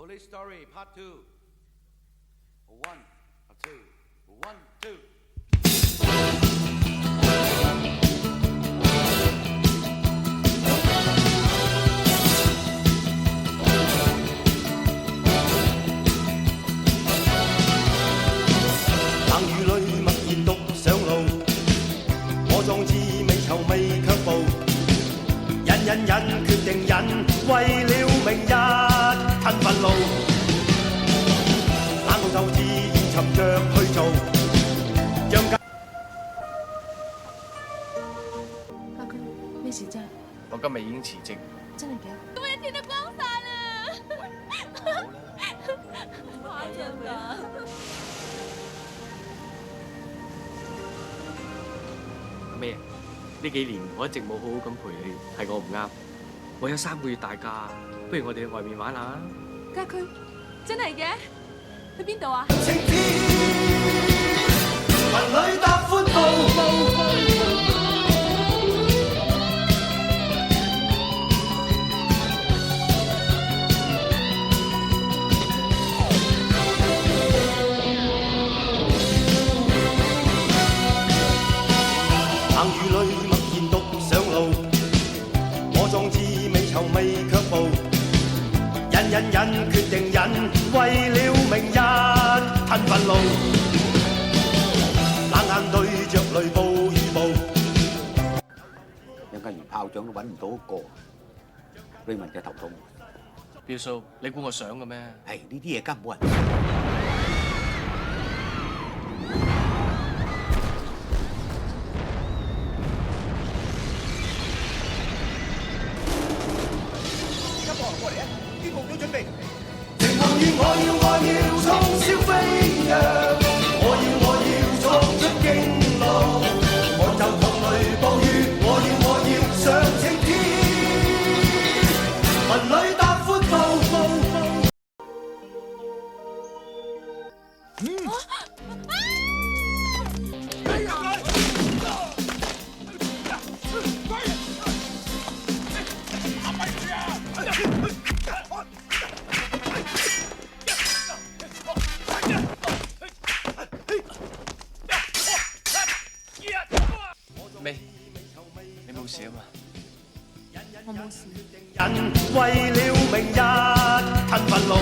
Police Story Part 2. One, two, one, two. 冷雨裏默然獨上路，我壯志未酬未卻步，忍決定忍，為了明日吞憤怒，冷酷鬥志現尋着去做，將家佢咩事啫？我今日已經辭職。真係嘅？今日天都光晒啦！誇張㗎！咩？呢幾年我一直冇好好咁陪你，係我唔啱。我有3個月大假，不如我哋去外面玩下。家駒，真係嘅？去邊度啊？晴天，雲裏踏寬步。冷雨裏默然獨上路，我壯志未酬未卻步，忍決定忍，為了明日吞憤怒，冷眼對着雷暴雨暴。陣間連炮仗都揾唔到一個，居民嘅頭痛。標叔，你估我想嘅咩？係呢啲嘢根本冇人。我要衝霄飛揚，我要衝出驚浪，我就同雷暴雨，我要上青天，雲裏踏寬步。咩？你冇事啊嘛？我冇事。為了明日吞憤怒，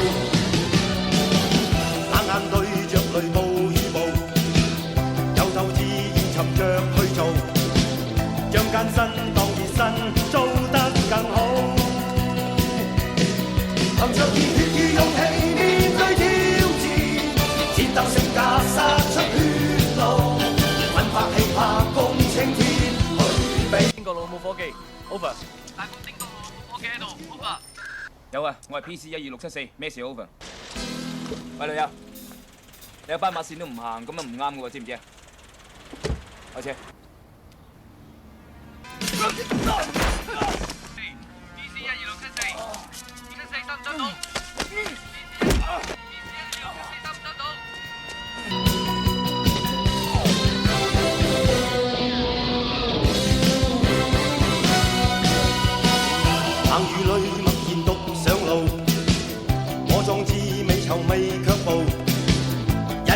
冷眼對着雷暴雨暴，有鬥志現尋着去做，將艱辛當熱身，做得更好。憑着熱血與勇氣面對挑戰，戰鬥性格殺出血路，奮發氣魄共青天去比。邊個老母伙計 ？Over。大公丁個老母伙計喺度 ，Over。有啊，我係 PC12674，咩事 Over？喂，女友，你有斑馬線都唔行，咁樣唔啱嘅喎，知唔知啊？開車。PC12674，得唔得到？冷雨裏默然獨上路，我壯志未酬未卻步，忍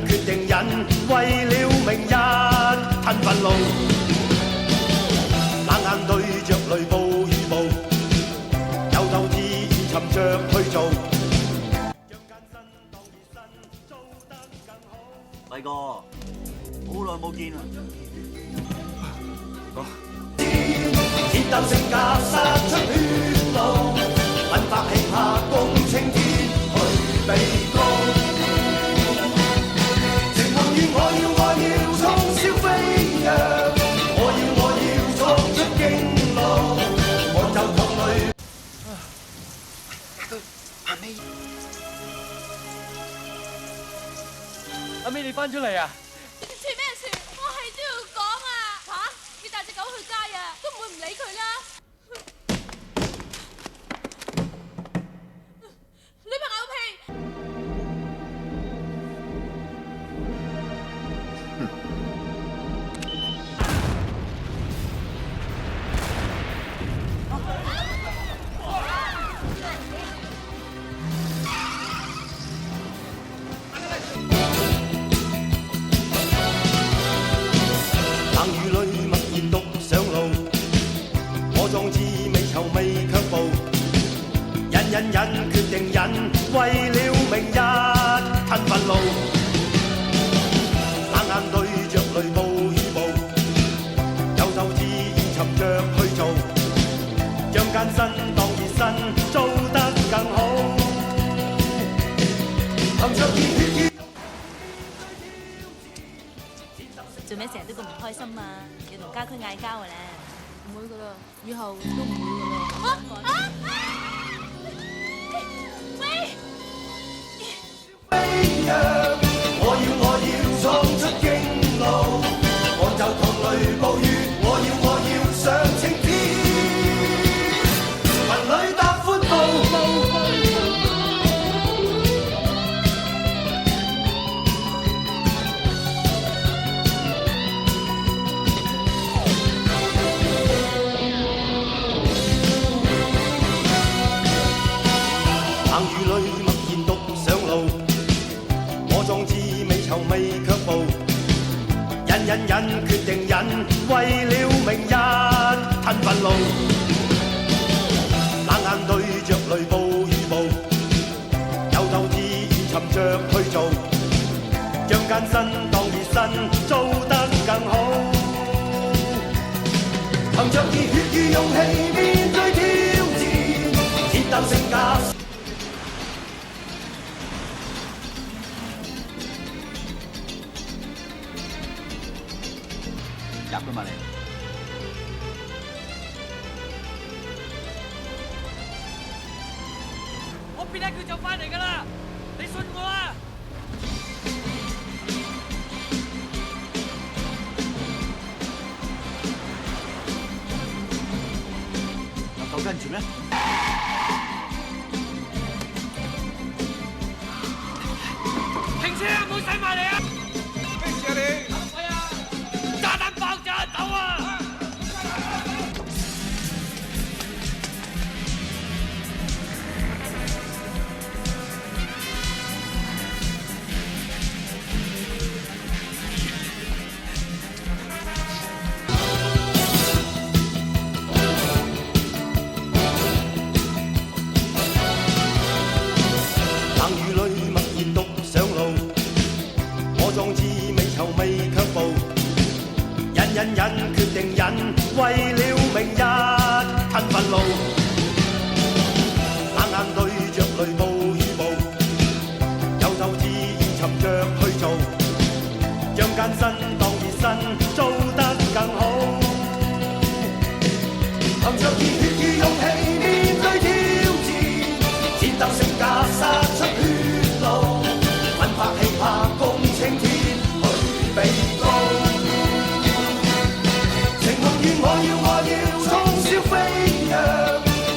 決定忍，為了明日吞憤怒，冷眼對着雷暴雨暴，有鬥志現尋着去做，將艱辛當熱身，做得更好。偉哥，好耐冇見啦。鐵鬥性格殺出血路，奮發氣魄共青天去比高。情夢與我要衝霄飛揚，我要衝出驚浪，我就同雷。阿美，你翻出嚟啊！傳咩傳？我係都要講啊！嚇！你帶隻狗去街啊，都唔會唔理佢啦。女朋友屁！忍忍決定忍，為了明日吞憤怒，冷眼對着雷暴雨暴，有鬥志而尋着去做，將艱辛當熱身，做得更好。含着熱血做咩成日都咁唔開心啊？要同家駒嗌交嘅咧？唔會噶啦，以後都唔會噶啦。喂！飛躍，我要創出驚怒，我就同雷暴雨，我要上青天，雲裏踏闊步。冷雨裏默然獨上路，我壯志未酬未卻步，忍決定忍，為了明日吞憤怒，冷眼對着雷暴雨暴，有鬥志而尋着去做，將艱辛當熱身，做得更好。含着熱血與勇氣面對挑戰，鐵膽性格。入佢埋嚟。我變下佢就翻嚟㗎啦，你信我啊！夠跟住咩？停車啊！唔好駛埋嚟啊！咩事啊你？炸彈爆炸走啊！冷雨裏默然獨上路，我壯志未酬未卻步，忍決定忍，為了明日吞憤怒，冷眼對着雷暴雨暴，有鬥志而尋着去做，將艱辛當熱身，做得更好。含着熱血與勇氣面對挑戰，戰鬥性格殺出血路，奮發氣魄共青天去比高。情夢願我要衝霄飛躍，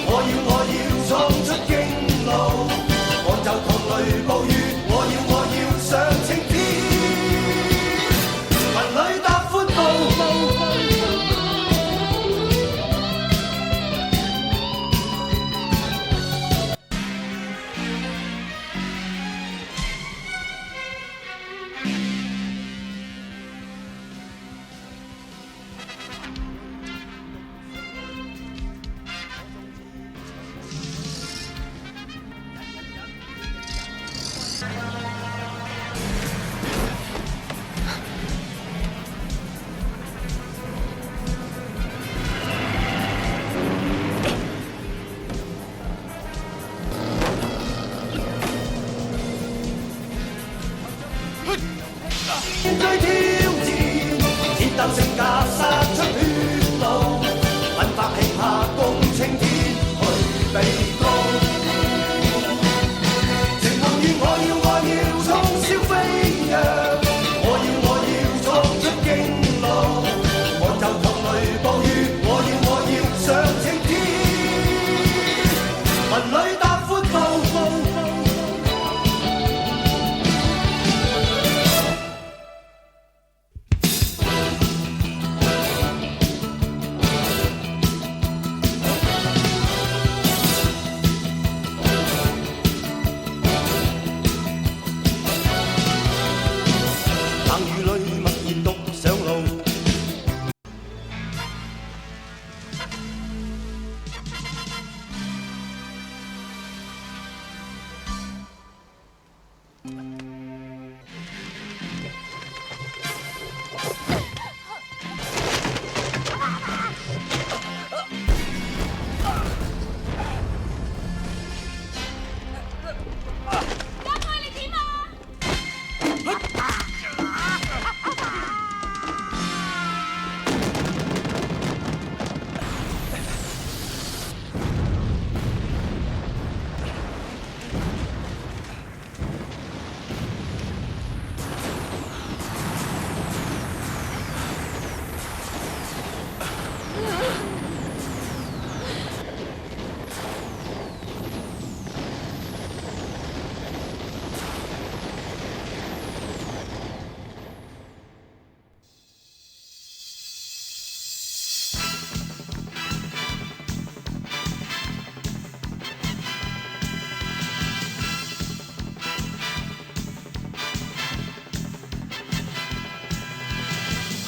我要創出驚怒，我就同雷暴雨，我要上青天，雲裏踏闊步。面對挑戰，鐵膽性格殺出血路，奮發氣魄共青天去比高。情夢願我要衝霄飛躍，我要創出驚怒，我就同雷暴雨，我要上青天，雲裏踏闊步。家輝你點啊？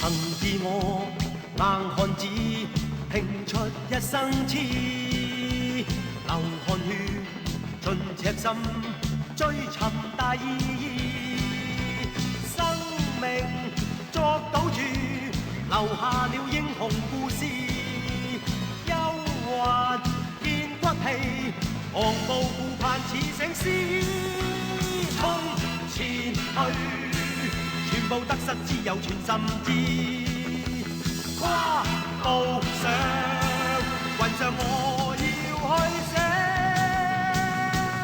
憑自我硬漢子，拼出一生痴，流汗血盡赤心，追尋大義。生命作賭注，留下了英雄故事。憂患見骨氣，昂步顧盼似醒獅，衝前去。全部得失只有全心知，跨步上雲上我要去寫。